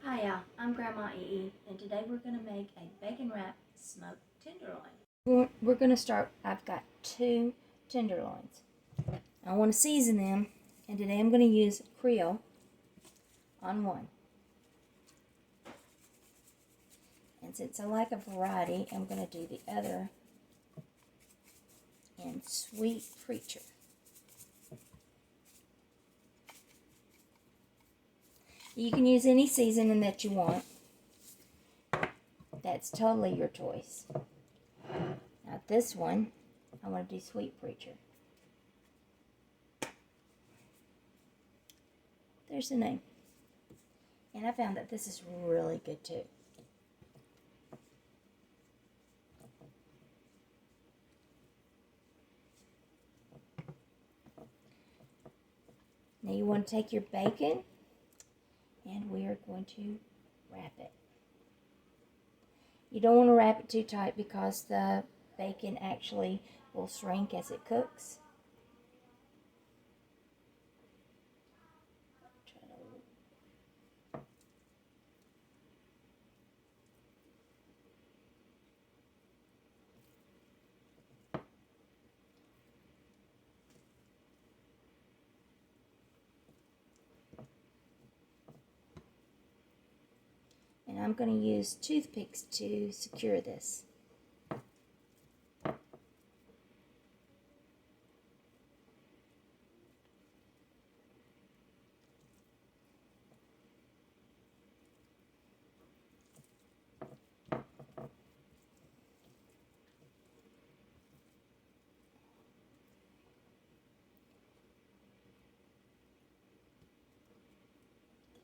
Hiya, I'm Grandma E, and today we're going to make a bacon wrapped smoked tenderloin. We're going to start, I've got 2 tenderloins. I want to season them, and today I'm going to use Creole on one. And since I like a variety, I'm going to do the other in Sweet Preacher. You can use any seasoning that you want. That's totally your choice. Now this one, I want to do Sweet Preacher. There's the name. And I found that this is really good too. Now you want to take your bacon and we are going to wrap it. You don't want to wrap it too tight because the bacon actually will shrink as it cooks. And I'm going to use toothpicks to secure this. There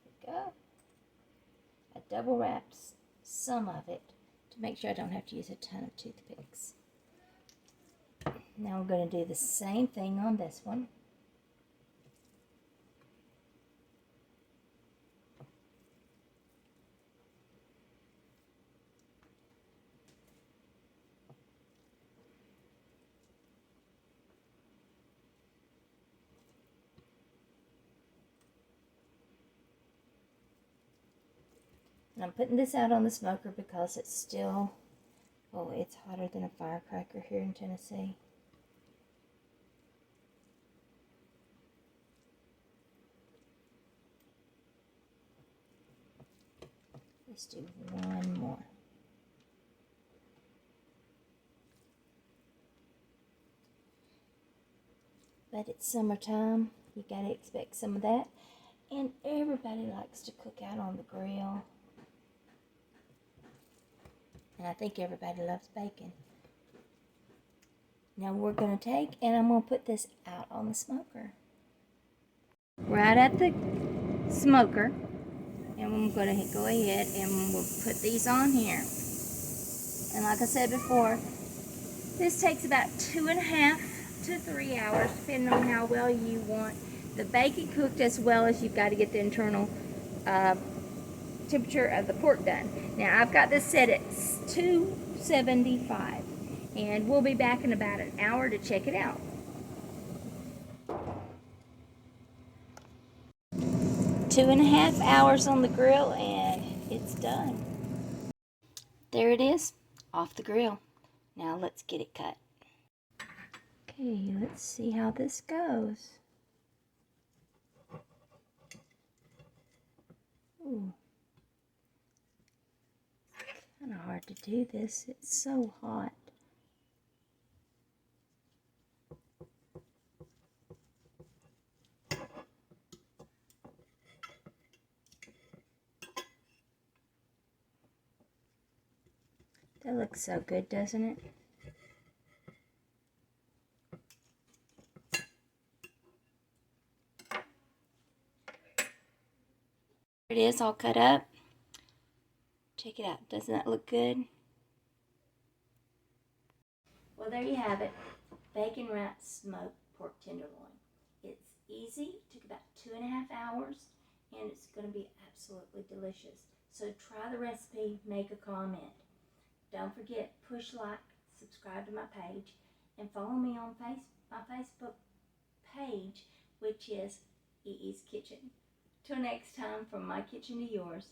we go. I double wrapped some of it to make sure I don't have to use a ton of toothpicks. Now I'm going to do the same thing on this one. And I'm putting this out on the smoker because it's still, oh, it's hotter than a firecracker here in Tennessee. Let's do one more. But it's summertime, you gotta expect some of that. And everybody likes to cook out on the grill. And I think everybody loves bacon. Now we're going to take and I'm going to put this out on the smoker. Right at the smoker. And I'm going to go ahead and we'll put these on here. And like I said before, this takes about 2.5 to 3 hours, depending on how well you want the bacon cooked, as well as you've got to get the internal temperature of the pork done. Now I've got this set at 275 and we'll be back in about an hour to check it out. 2.5 hours on the grill and it's done. There it is, off the grill. Now let's get it cut. Okay, let's see how this goes. Ooh. Kind of hard to do this. It's so hot. That looks so good, doesn't it? There it is, all cut up. Check it out. Doesn't that look good? Well, there you have it. Bacon wrapped smoked pork tenderloin. It's easy. Took about 2.5 hours, and it's going to be absolutely delicious. So try the recipe. Make a comment. Don't forget, push like, subscribe to my page, and follow me on my Facebook page, which is EE's Kitchen. Till next time, from my kitchen to yours.